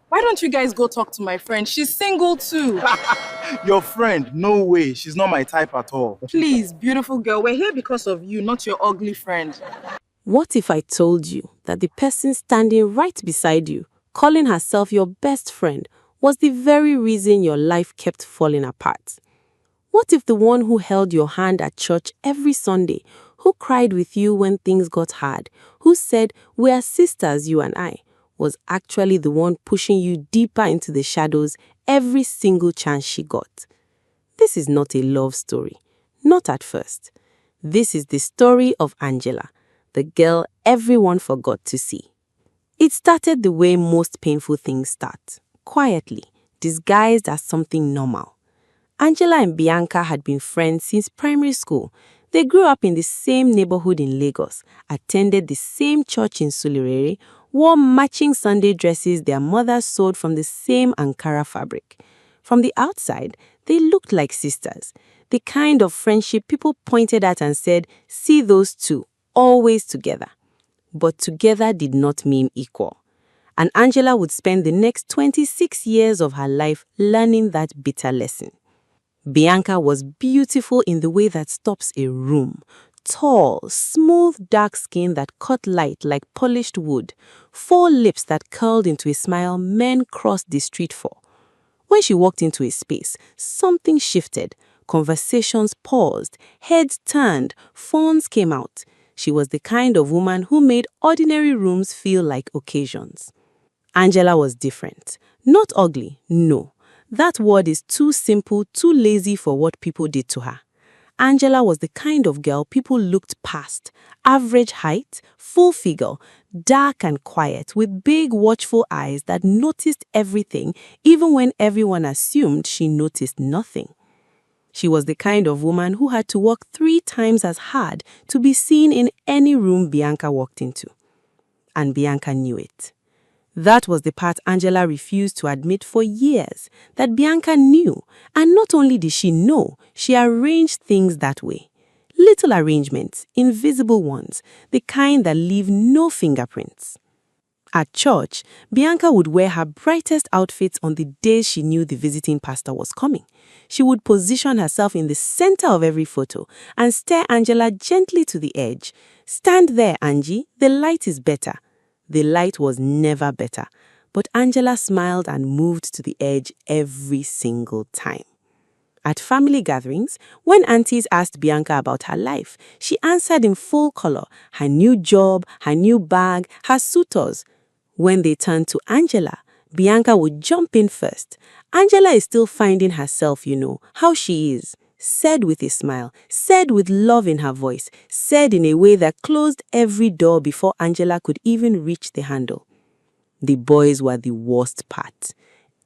Why don't you guys go talk to my friend? She's single too. Your friend? No way. She's not my type at all. Please, beautiful girl, we're here because of you, not your ugly friend. What if I told you that the person standing right beside you, calling herself your best friend, was the very reason your life kept falling apart? What if the one who held your hand at church every Sunday, who cried with you when things got hard, who said, "We are sisters, you and I," was actually the one pushing you deeper into the shadows every single chance she got? This is not a love story. Not at first. This is the story of Angela, the girl everyone forgot to see. It started the way most painful things start, quietly, disguised as something normal. Angela and Bianca had been friends since primary school. They grew up in the same neighborhood in Lagos, attended the same church in Sulurere, wore matching Sunday dresses their mothers sewed from the same Ankara fabric. From the outside, they looked like sisters, the kind of friendship people pointed at and said, "See those two, always together." But together did not mean equal. And Angela would spend the next 26 years of her life learning that bitter lesson. Bianca was beautiful in the way that stops a room. Tall, smooth, dark skin that caught light like polished wood. 4 lips that curled into a smile men crossed the street for. When she walked into a space, something shifted. Conversations paused, heads turned, phones came out. She was the kind of woman who made ordinary rooms feel like occasions. Angela was different. Not ugly, no. That word is too simple, too lazy for what people did to her. Angela was the kind of girl people looked past. Average height, full figure, dark and quiet, with big watchful eyes that noticed everything, even when everyone assumed she noticed nothing. She was the kind of woman who had to work 3 times as hard to be seen in any room Bianca walked into. And Bianca knew it. That was the part Angela refused to admit for years, that Bianca knew. And not only did she know, she arranged things that way. Little arrangements, invisible ones, the kind that leave no fingerprints. At church, Bianca would wear her brightest outfits on the days she knew the visiting pastor was coming. She would position herself in the center of every photo and stare Angela gently to the edge. "Stand there, Angie, the light is better." The light was never better, but Angela smiled and moved to the edge every single time. At family gatherings, when aunties asked Bianca about her life, she answered in full color, her new job, her new bag, her suitors. When they turned to Angela, Bianca would jump in first. "Angela is still finding herself, how she is," said with a smile, said with love in her voice, said in a way that closed every door before Angela could even reach the handle. The boys were the worst part.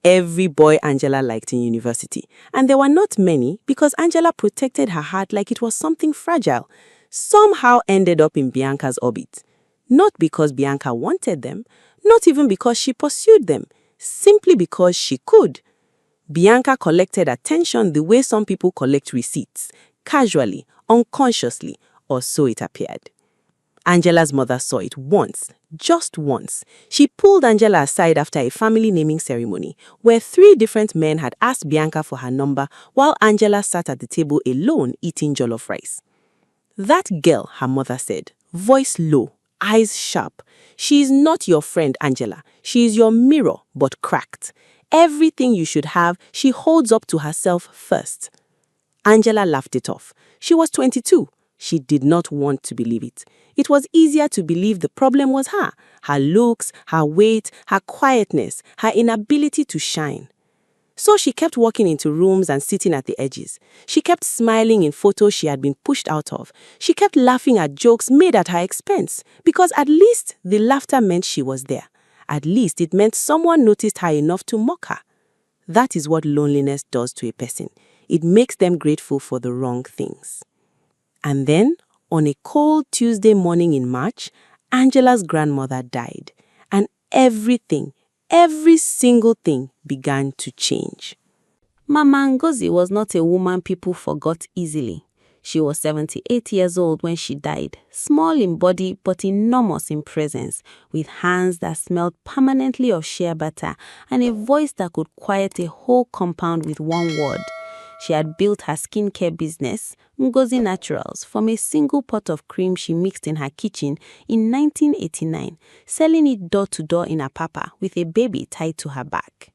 Every boy Angela liked in university. And there were not many because Angela protected her heart like it was something fragile. Somehow ended up in Bianca's orbit. Not because Bianca wanted them, not even because she pursued them, simply because she could. Bianca collected attention the way some people collect receipts, casually, unconsciously, or so it appeared. Angela's mother saw it once, just once. She pulled Angela aside after a family naming ceremony, where 3 different men had asked Bianca for her number while Angela sat at the table alone eating jollof rice. "That girl," her mother said, voice low, eyes sharp. "She is not your friend, Angela. She is your mirror, but cracked. Everything you should have, she holds up to herself first." Angela laughed it off. She was 22. She did not want to believe it. It was easier to believe the problem was her looks, her weight, her quietness, her inability to shine. So she kept walking into rooms and sitting at the edges. She kept smiling in photos she had been pushed out of. She kept laughing at jokes made at her expense, because at least the laughter meant she was there. At least it meant someone noticed her enough to mock her. That is what loneliness does to a person. It makes them grateful for the wrong things. And then, on a cold Tuesday morning in March, Angela's grandmother died. And everything, every single thing began to change. Mama Ngozi was not a woman people forgot easily. She was 78 years old when she died, small in body but enormous in presence, with hands that smelled permanently of shea butter and a voice that could quiet a whole compound with one word. She had built her skincare business, Ngozi Naturals, from a single pot of cream she mixed in her kitchen in 1989, selling it door to door in Apapa with a baby tied to her back.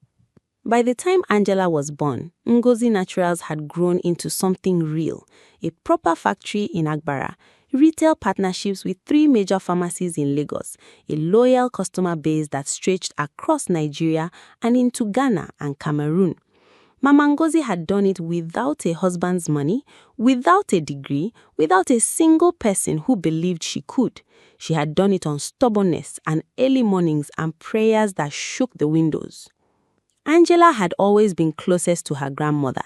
By the time Angela was born, Ngozi Naturals had grown into something real, a proper factory in Agbara, retail partnerships with 3 major pharmacies in Lagos, a loyal customer base that stretched across Nigeria and into Ghana and Cameroon. Mama Ngozi had done it without a husband's money, without a degree, without a single person who believed she could. She had done it on stubbornness and early mornings and prayers that shook the windows. Angela had always been closest to her grandmother.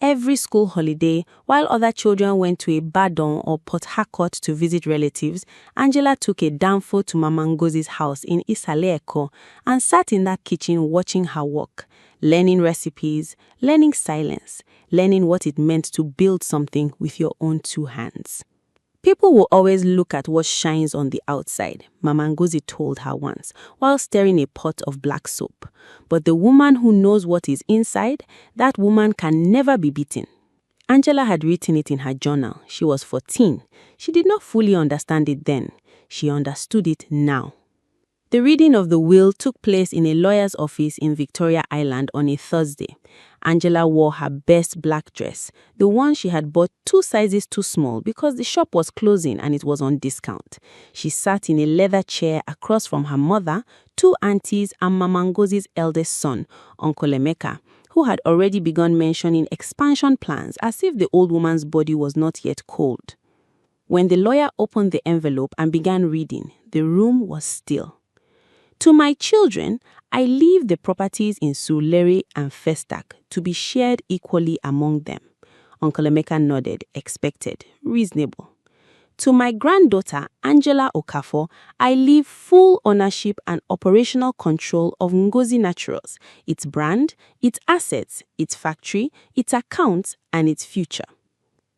Every school holiday, while other children went to Ibadan or Port Harcourt to visit relatives, Angela took a danfo to Mama Ngozi's house in Isale Eko and sat in that kitchen watching her work, learning recipes, learning silence, learning what it meant to build something with your own 2 hands. People will always look at what shines on the outside, Mama Ngozi told her once, while stirring a pot of black soap. But the woman who knows what is inside, that woman can never be beaten. Angela had written it in her journal. She was 14. She did not fully understand it then. She understood it now. The reading of the will took place in a lawyer's office in Victoria Island on a Thursday. Angela wore her best black dress, the one she had bought 2 sizes too small because the shop was closing and it was on discount. She sat in a leather chair across from her mother, 2 aunties, and Mama Ngozi's eldest son, Uncle Emeka, who had already begun mentioning expansion plans as if the old woman's body was not yet cold. When the lawyer opened the envelope and began reading, the room was still. To my children, I leave the properties in Surulere and Festac to be shared equally among them. Uncle Emeka nodded, expected, reasonable. To my granddaughter, Angela Okafor, I leave full ownership and operational control of Ngozi Naturals, its brand, its assets, its factory, its accounts, and its future.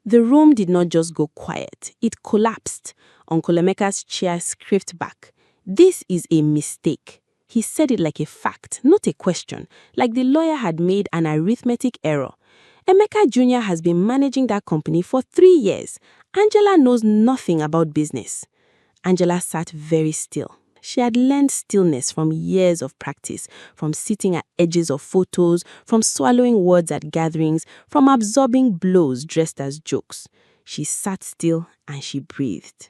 The room did not just go quiet, it collapsed. Uncle Emeka's chair scraped back. This is a mistake. He said it like a fact, not a question, like the lawyer had made an arithmetic error. Emeka Jr. has been managing that company for 3 years. Angela knows nothing about business. Angela sat very still. She had learned stillness from years of practice, from sitting at edges of photos, from swallowing words at gatherings, from absorbing blows dressed as jokes. She sat still and she breathed.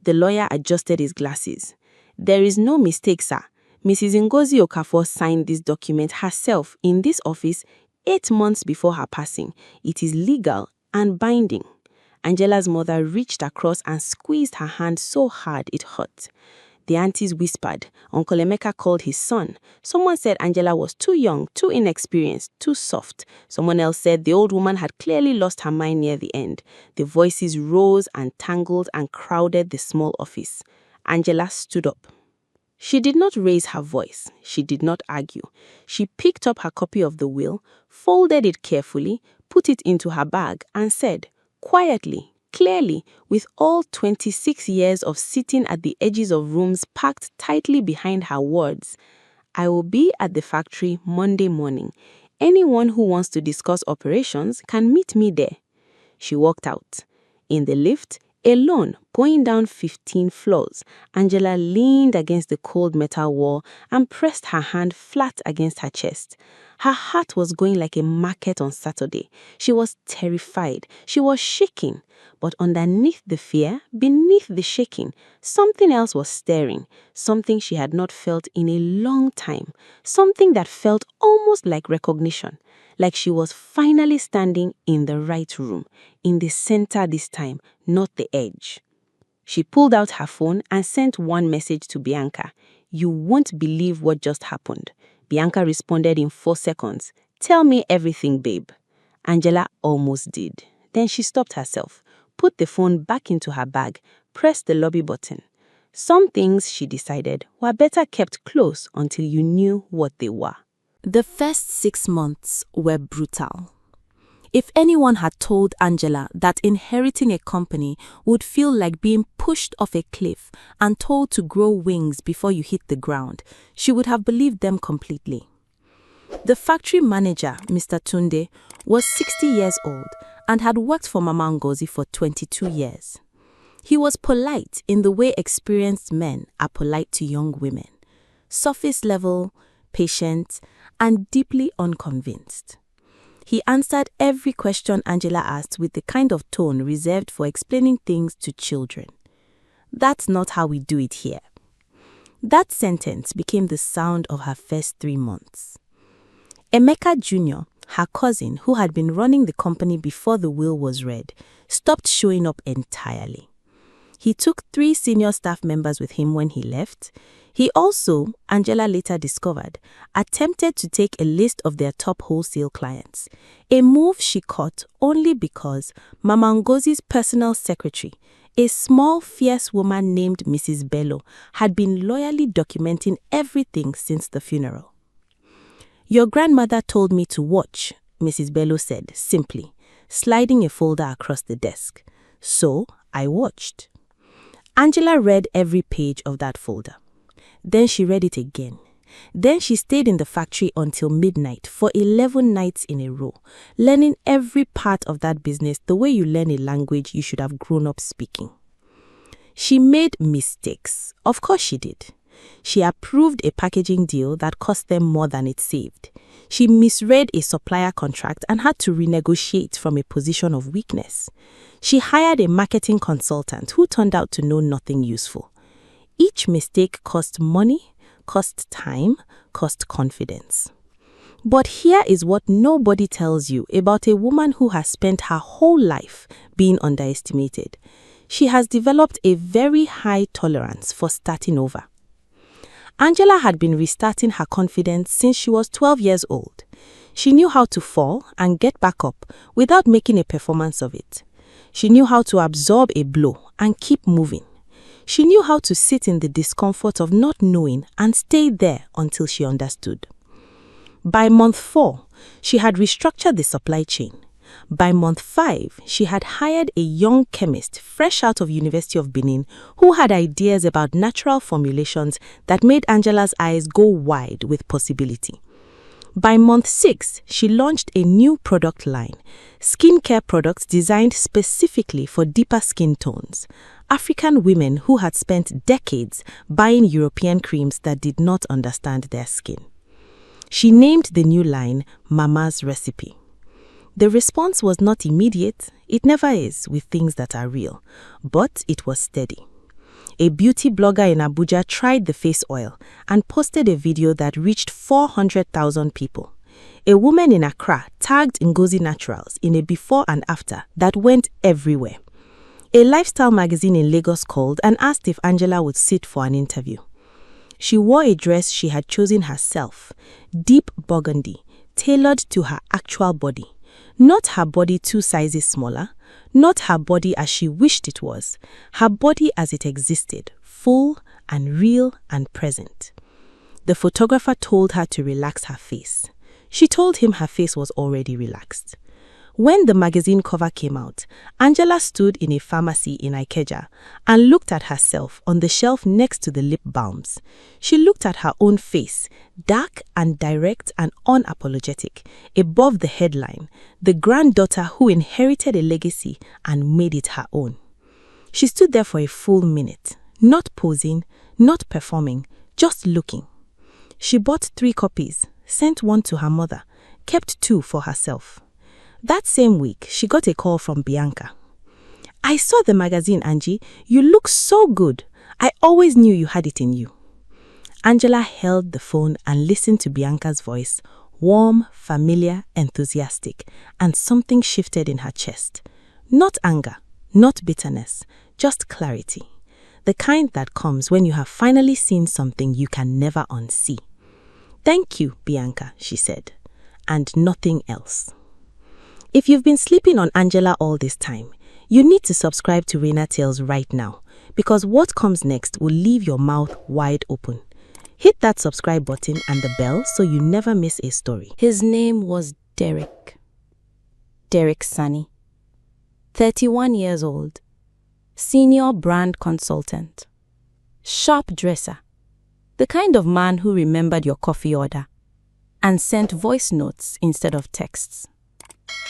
The lawyer adjusted his glasses. There is no mistake, sir. Mrs. Ngozi Okafor signed this document herself in this office 8 months before her passing. It is legal and binding. Angela's mother reached across and squeezed her hand so hard it hurt. The aunties whispered. Uncle Emeka called his son. Someone said Angela was too young, too inexperienced, too soft. Someone else said the old woman had clearly lost her mind near the end. The voices rose and tangled and crowded the small office. Angela stood up. She did not raise her voice. She did not argue. She picked up her copy of the will, folded it carefully, put it into her bag, and said, quietly, clearly, with all 26 years of sitting at the edges of rooms packed tightly behind her words, I will be at the factory Monday morning. Anyone who wants to discuss operations can meet me there. She walked out. In the lift, alone, going down 15 floors, Angela leaned against the cold metal wall and pressed her hand flat against her chest. Her heart was going like a market on Saturday. She was terrified. She was shaking. But underneath the fear, beneath the shaking, something else was stirring, something she had not felt in a long time, something that felt almost like recognition, like she was finally standing in the right room, in the center this time, not the edge. She pulled out her phone and sent one message to Bianca. You won't believe what just happened. Bianca responded in 4 seconds. Tell me everything, babe. Angela almost did. Then she stopped herself, put the phone back into her bag, pressed the lobby button. Some things, she decided, were better kept close until you knew what they were. The first 6 months were brutal. If anyone had told Angela that inheriting a company would feel like being pushed off a cliff and told to grow wings before you hit the ground, she would have believed them completely. The factory manager, Mr. Tunde, was 60 years old and had worked for Mama Ngozi for 22 years. He was polite in the way experienced men are polite to young women. Surface level, patient, and deeply unconvinced. He answered every question Angela asked with the kind of tone reserved for explaining things to children. That's not how we do it here. That sentence became the sound of her first 3 months. Emeka Jr., her cousin, who had been running the company before the will was read, stopped showing up entirely. He took 3 senior staff members with him when he left. He also, Angela later discovered, attempted to take a list of their top wholesale clients, a move she caught only because Mama Ngozi's personal secretary, a small, fierce woman named Mrs. Bello, had been loyally documenting everything since the funeral. "Your grandmother told me to watch," Mrs. Bello said, simply, sliding a folder across the desk. "So I watched." Angela read every page of that folder. Then she read it again. Then she stayed in the factory until midnight for 11 nights in a row, learning every part of that business the way you learn a language you should have grown up speaking. She made mistakes. Of course she did. She approved a packaging deal that cost them more than it saved. She misread a supplier contract and had to renegotiate from a position of weakness. She hired a marketing consultant who turned out to know nothing useful. Each mistake cost money, cost time, cost confidence. But here is what nobody tells you about a woman who has spent her whole life being underestimated. She has developed a very high tolerance for starting over. Angela had been restarting her confidence since she was 12 years old. She knew how to fall and get back up without making a performance of it. She knew how to absorb a blow and keep moving. She knew how to sit in the discomfort of not knowing and stay there until she understood. By month 4, she had restructured the supply chain. By month 5, she had hired a young chemist fresh out of University of Benin who had ideas about natural formulations that made Angela's eyes go wide with possibility. By month 6, she launched a new product line, skincare products designed specifically for deeper skin tones, African women who had spent decades buying European creams that did not understand their skin. She named the new line Mama's Recipe. The response was not immediate, it never is with things that are real, but it was steady. A beauty blogger in Abuja tried the face oil and posted a video that reached 400,000 people. A woman in Accra tagged Ngozi Naturals in a before and after that went everywhere. A lifestyle magazine in Lagos called and asked if Angela would sit for an interview. She wore a dress she had chosen herself, deep burgundy, tailored to her actual body. Not her body 2 sizes smaller, not her body as she wished it was, her body as it existed, full and real and present. The photographer told her to relax her face. She told him her face was already relaxed. When the magazine cover came out, Angela stood in a pharmacy in Ikeja and looked at herself on the shelf next to the lip balms. She looked at her own face, dark and direct and unapologetic, above the headline, the granddaughter who inherited a legacy and made it her own. She stood there for a full minute, not posing, not performing, just looking. She bought 3 copies, sent 1 to her mother, kept 2 for herself. That same week, she got a call from Bianca. "I saw the magazine, Angie. You look so good. I always knew you had it in you." Angela held the phone and listened to Bianca's voice, warm, familiar, enthusiastic, and something shifted in her chest. Not anger, not bitterness, just clarity. The kind that comes when you have finally seen something you can never unsee. "Thank you, Bianca," she said, and nothing else. If you've been sleeping on Angela all this time, you need to subscribe to Reina Tales right now, because what comes next will leave your mouth wide open. Hit that subscribe button and the bell so you never miss a story. His name was Derek. Derek Sani, 31 years old, senior brand consultant, sharp dresser, the kind of man who remembered your coffee order and sent voice notes instead of texts.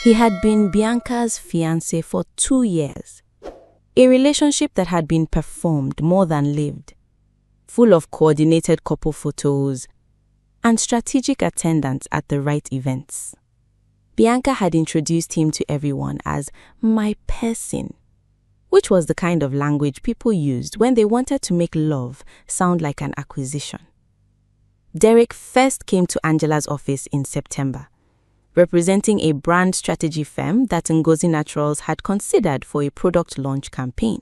He had been Bianca's fiancé for 2 years, a relationship that had been performed more than lived, full of coordinated couple photos and strategic attendance at the right events. Bianca had introduced him to everyone as my person, which was the kind of language people used when they wanted to make love sound like an acquisition. Derek first came to Angela's office in September, representing a brand strategy firm that Ngozi Naturals had considered for a product launch campaign.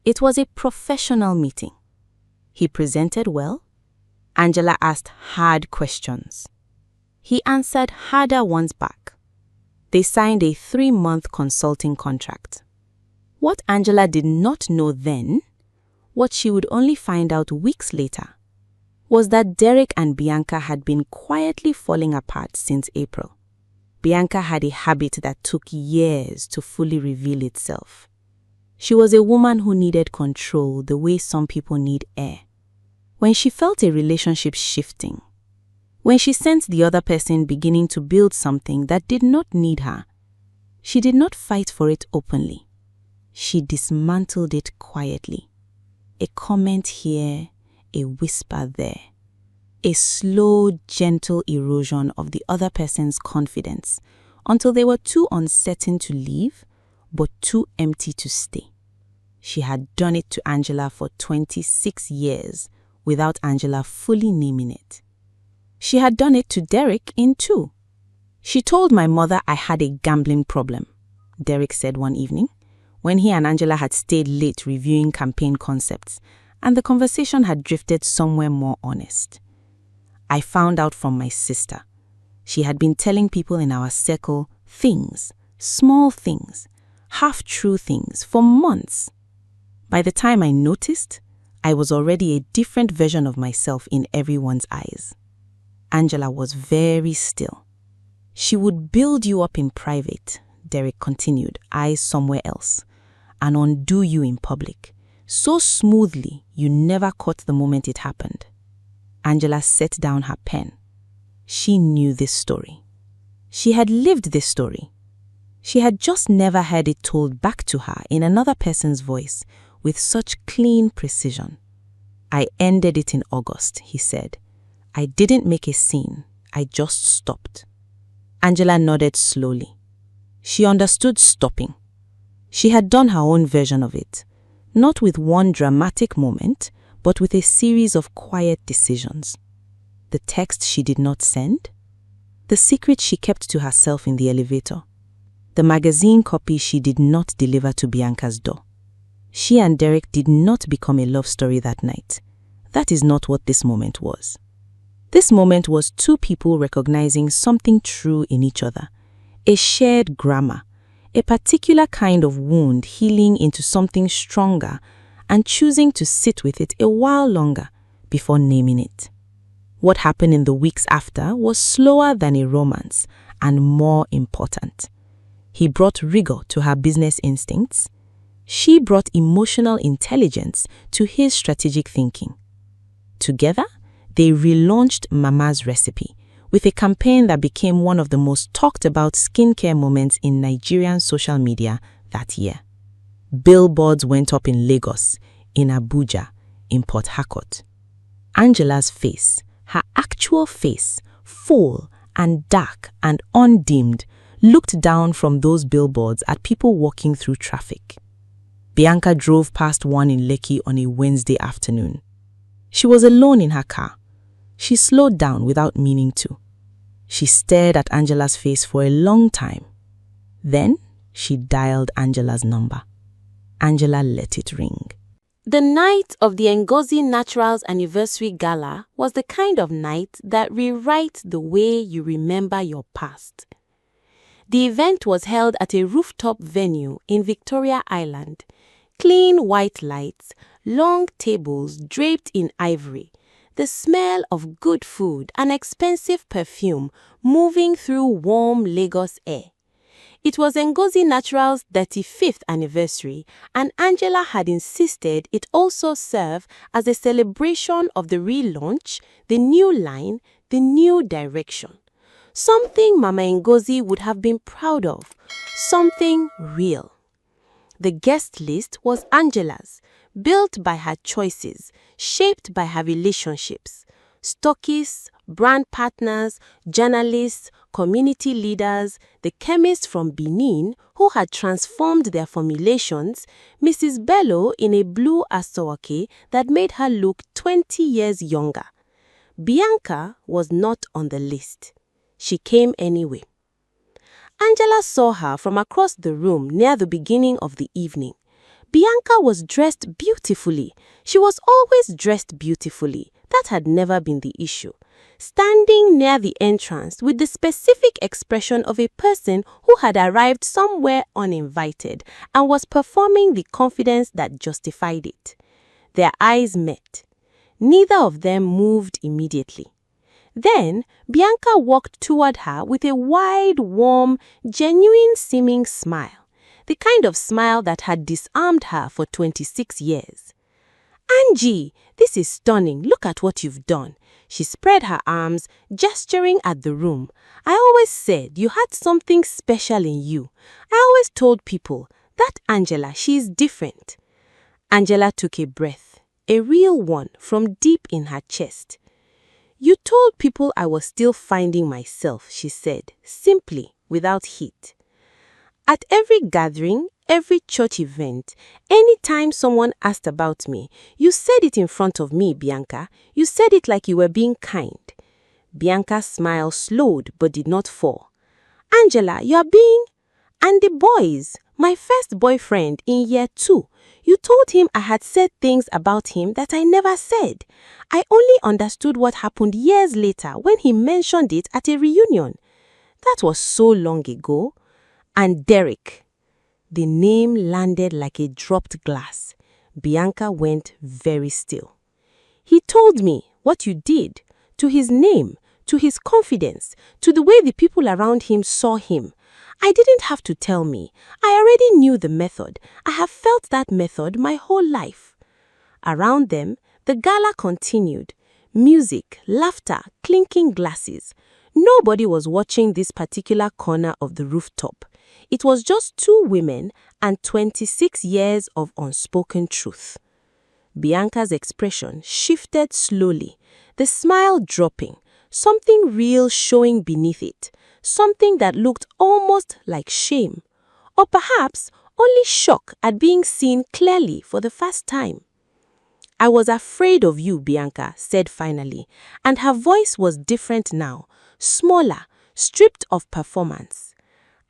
It was a professional meeting. He presented well. Angela asked hard questions. He answered harder ones back. They signed a 3-month consulting contract. What Angela did not know then, what she would only find out weeks later, was that Derek and Bianca had been quietly falling apart since April. Bianca had a habit that took years to fully reveal itself. She was a woman who needed control the way some people need air. When she felt a relationship shifting, when she sensed the other person beginning to build something that did not need her, she did not fight for it openly. She dismantled it quietly. A comment here, a whisper there. A slow, gentle erosion of the other person's confidence until they were too uncertain to leave, but too empty to stay. She had done it to Angela for 26 years without Angela fully naming it. She had done it to Derek in 2. She told my mother I had a gambling problem, Derek said one evening, when he and Angela had stayed late reviewing campaign concepts and the conversation had drifted somewhere more honest. I found out from my sister. She had been telling people in our circle things, small things, half-true things for months. By the time I noticed, I was already a different version of myself in everyone's eyes. Angela was very still. She would build you up in private, Derek continued, eyes somewhere else, and undo you in public, so smoothly you never caught the moment it happened. Angela set down her pen. She knew this story. She had lived this story. She had just never heard it told back to her in another person's voice with such clean precision. I ended it in August, he said. I didn't make a scene. I just stopped. Angela nodded slowly. She understood stopping. She had done her own version of it, not with one dramatic moment, but with a series of quiet decisions. The text she did not send, the secret she kept to herself in the elevator, the magazine copy she did not deliver to Bianca's door. She and Derek did not become a love story that night. That is not what this moment was. This moment was 2 people recognizing something true in each other, a shared grammar, a particular kind of wound healing into something stronger and choosing to sit with it a while longer before naming it. What happened in the weeks after was slower than a romance and more important. He brought rigor to her business instincts. She brought emotional intelligence to his strategic thinking. Together, they relaunched Mama's Recipe with a campaign that became one of the most talked about skincare moments in Nigerian social media that year. Billboards went up in Lagos, in Abuja, in Port Harcourt. Angela's face, her actual face, full and dark and undimmed, looked down from those billboards at people walking through traffic. Bianca drove past one in Lekki on a Wednesday afternoon. She was alone in her car. She slowed down without meaning to. She stared at Angela's face for a long time. Then she dialed Angela's number. Angela let it ring. The night of the Ngozi Naturals Anniversary Gala was the kind of night that rewrites the way you remember your past. The event was held at a rooftop venue in Victoria Island. Clean white lights, long tables draped in ivory, the smell of good food and expensive perfume moving through warm Lagos air. It was Ngozi Natural's 35th anniversary, and Angela had insisted it also serve as a celebration of the relaunch, the new line, the new direction. Something Mama Ngozi would have been proud of, something real. The guest list was Angela's, built by her choices, shaped by her relationships. Stockists, brand partners, journalists, community leaders, the chemist from Benin who had transformed their formulations, Mrs. Bello in a blue asoake that made her look 20 years younger. Bianca was not on the list. She came anyway. Angela saw her from across the room near the beginning of the evening. Bianca was dressed beautifully. She was always dressed beautifully. That had never been the issue. Standing near the entrance with the specific expression of a person who had arrived somewhere uninvited and was performing the confidence that justified it. Their eyes met. Neither of them moved immediately. Then, Bianca walked toward her with a wide, warm, genuine-seeming smile, the kind of smile that had disarmed her for 26 years. "Angie, this is stunning. Look at what you've done." She spread her arms, gesturing at the room. "I always said you had something special in you. I always told people, that Angela, she is different." Angela took a breath, a real one from deep in her chest. "You told people I was still finding myself," she said, simply, without heat. "At every gathering, every church event, anytime someone asked about me, you said it in front of me, Bianca. You said it like you were being kind." Bianca's smile slowed but did not fall. "Angela, you are being... And the boys, my first boyfriend in year 2, you told him I had said things about him that I never said. I only understood what happened years later when he mentioned it at a reunion. That was so long ago. And Derek." The name landed like a dropped glass. Bianca went very still. "He told me what you did, to his name, to his confidence, to the way the people around him saw him. I didn't have to tell me. I already knew the method. I have felt that method my whole life." Around them, the gala continued. Music, laughter, clinking glasses. Nobody was watching this particular corner of the rooftop. It was just 2 women and 26 years of unspoken truth. Bianca's expression shifted slowly, the smile dropping, something real showing beneath it, something that looked almost like shame, or perhaps only shock at being seen clearly for the first time. "I was afraid of you," Bianca said finally, and her voice was different now, smaller, stripped of performance.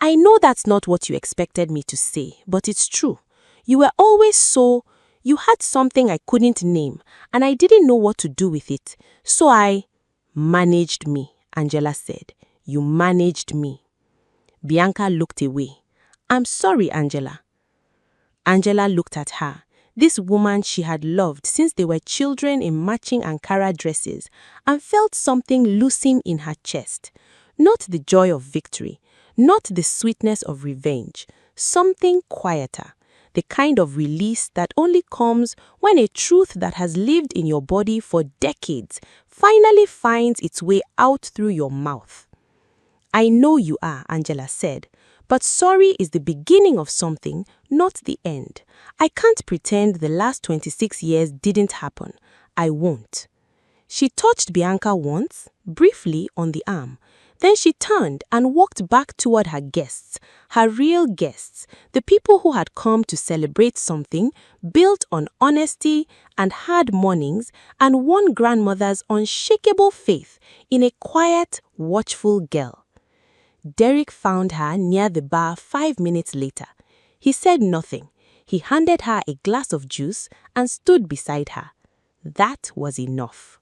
"I know that's not what you expected me to say, but it's true. You were always so... You had something I couldn't name, and I didn't know what to do with it. So I managed me," Angela said. "You managed me." Bianca looked away. "I'm sorry, Angela." Angela looked at her, this woman she had loved since they were children in matching Ankara dresses, and felt something loosen in her chest. Not the joy of victory, not the sweetness of revenge, something quieter, the kind of release that only comes when a truth that has lived in your body for decades finally finds its way out through your mouth. "I know you are," Angela said, "but sorry is the beginning of something, not the end. I can't pretend the last 26 years didn't happen. I won't." She touched Bianca once, briefly on the arm. Then she turned and walked back toward her guests, her real guests, the people who had come to celebrate something built on honesty and hard mornings and one grandmother's unshakable faith in a quiet, watchful girl. Derek found her near the bar 5 minutes later. He said nothing. He handed her a glass of juice and stood beside her. That was enough.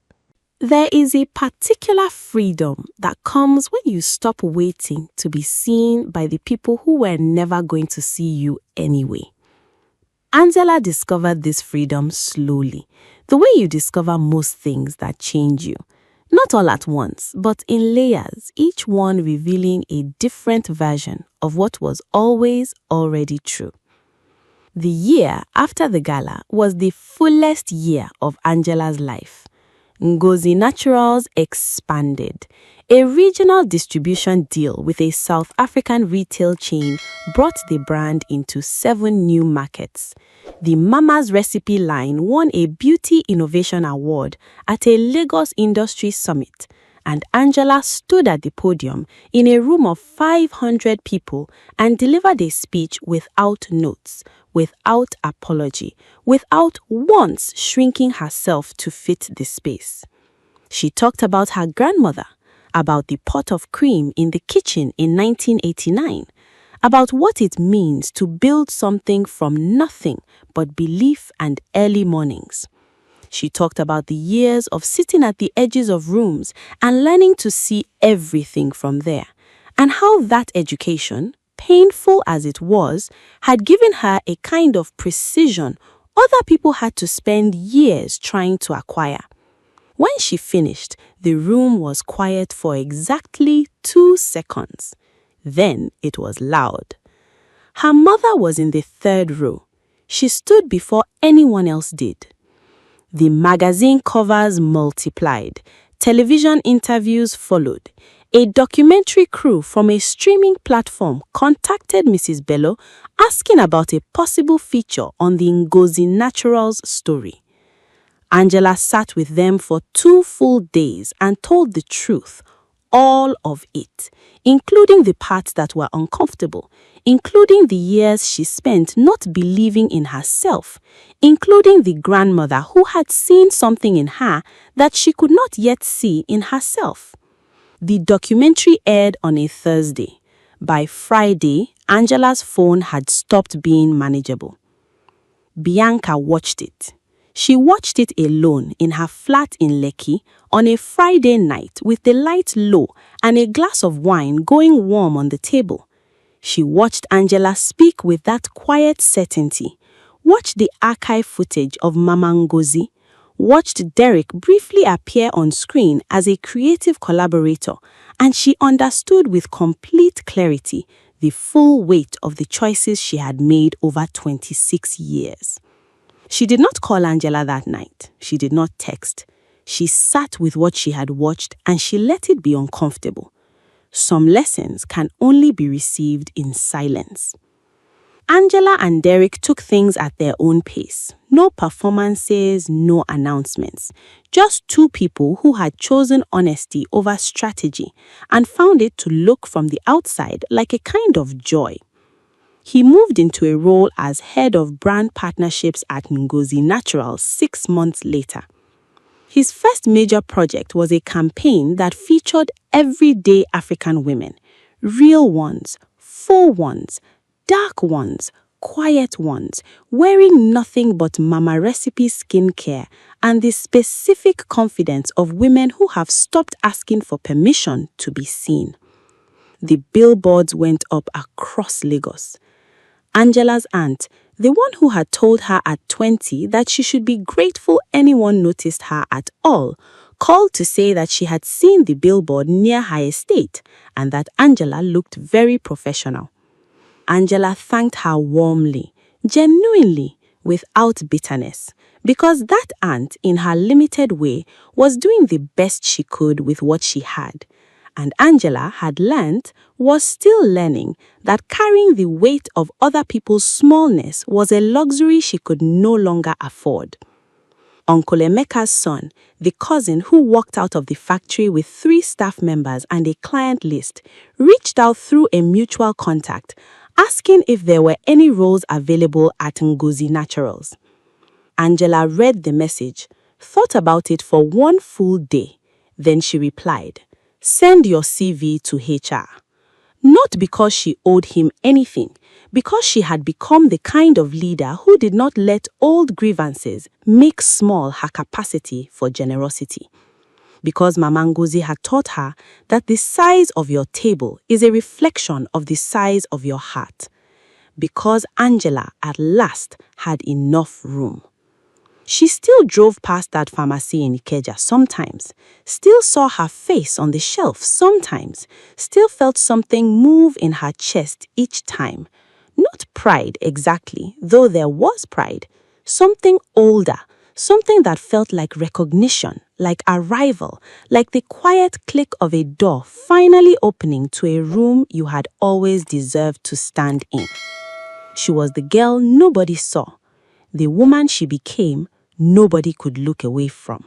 There is a particular freedom that comes when you stop waiting to be seen by the people who were never going to see you anyway. Angela discovered this freedom slowly, the way you discover most things that change you. Not all at once, but in layers, each one revealing a different version of what was always already true. The year after the gala was the fullest year of Angela's life. Ngozi Naturals expanded. A regional distribution deal with a South African retail chain brought the brand into 7 new markets. The Mama's Recipe line won a Beauty Innovation Award at a Lagos Industry Summit, and Angela stood at the podium in a room of 500 people and delivered a speech without notes, without apology, without once shrinking herself to fit the space. She talked about her grandmother, about the pot of cream in the kitchen in 1989, about what it means to build something from nothing but belief and early mornings. She talked about the years of sitting at the edges of rooms and learning to see everything from there, and how that education, painful as it was, had given her a kind of precision other people had to spend years trying to acquire. When she finished, the room was quiet for exactly 2 seconds. Then it was loud. Her mother was in the 3rd row. She stood before anyone else did. The magazine covers multiplied. Television interviews followed. A documentary crew from a streaming platform contacted Mrs. Bello asking about a possible feature on the Ngozi Naturals story. Angela sat with them for 2 full days and told the truth, all of it, including the parts that were uncomfortable, including the years she spent not believing in herself, including the grandmother who had seen something in her that she could not yet see in herself. The documentary aired on a Thursday. By Friday, Angela's phone had stopped being manageable. Bianca watched it. She watched it alone in her flat in Lekki on a Friday night with the light low and a glass of wine going warm on the table. She watched Angela speak with that quiet certainty, watched the archive footage of Mama Ngozi, watched Derek briefly appear on screen as a creative collaborator, and she understood with complete clarity the full weight of the choices she had made over 26 years. She did not call Angela that night. She did not text. She sat with what she had watched and she let it be uncomfortable. Some lessons can only be received in silence. Angela and Derek took things at their own pace. No performances, no announcements. Just 2 people who had chosen honesty over strategy and found it to look from the outside like a kind of joy. He moved into a role as head of brand partnerships at Ngozi Naturals 6 months later. His first major project was a campaign that featured everyday African women, real ones, full ones, dark ones, quiet ones, wearing nothing but Mama Recipe skincare and the specific confidence of women who have stopped asking for permission to be seen. The billboards went up across Lagos. Angela's aunt, the one who had told her at 20 that she should be grateful anyone noticed her at all, called to say that she had seen the billboard near her estate and that Angela looked very professional. Angela thanked her warmly, genuinely, without bitterness, because that aunt, in her limited way, was doing the best she could with what she had. And Angela had learnt, was still learning, that carrying the weight of other people's smallness was a luxury she could no longer afford. Uncle Emeka's son, the cousin who walked out of the factory with 3 staff members and a client list, reached out through a mutual contact, asking if there were any roles available at Ngozi Naturals. Angela read the message, thought about it for 1 full day. Then she replied, "Send your CV to HR." Not because she owed him anything, because she had become the kind of leader who did not let old grievances make small her capacity for generosity. Because Mama Ngozi had taught her that the size of your table is a reflection of the size of your heart. Because Angela at last had enough room. She still drove past that pharmacy in Ikeja sometimes, still saw her face on the shelf sometimes, still felt something move in her chest each time. Not pride exactly, though there was pride. Something older, something that felt like recognition, like arrival, like the quiet click of a door finally opening to a room you had always deserved to stand in. She was the girl nobody saw, the woman she became nobody could look away from.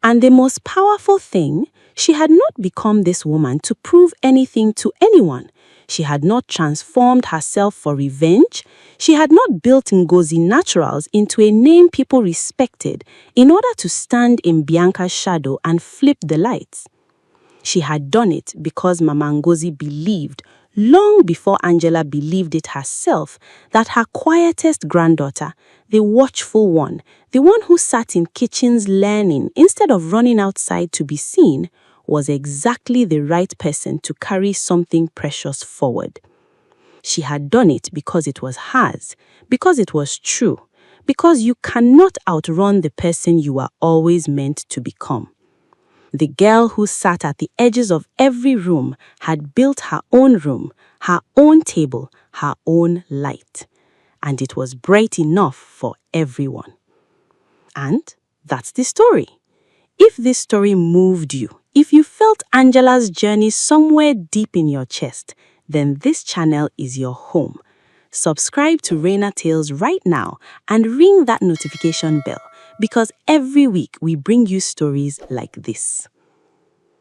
And the most powerful thing, she had not become this woman to prove anything to anyone. She had not transformed herself for revenge. She had not built Ngozi Naturals into a name people respected in order to stand in Bianca's shadow and flip the lights. She had done it because Mama Ngozi believed, long before Angela believed it herself, that her quietest granddaughter, the watchful one, the one who sat in kitchens learning instead of running outside to be seen, was exactly the right person to carry something precious forward. She had done it because it was hers, because it was true, because you cannot outrun the person you are always meant to become. The girl who sat at the edges of every room had built her own room, her own table, her own light. And it was bright enough for everyone. And that's the story. If this story moved you, if you felt Angela's journey somewhere deep in your chest, then this channel is your home. Subscribe to Reina Tales right now and ring that notification bell, because every week we bring you stories like this.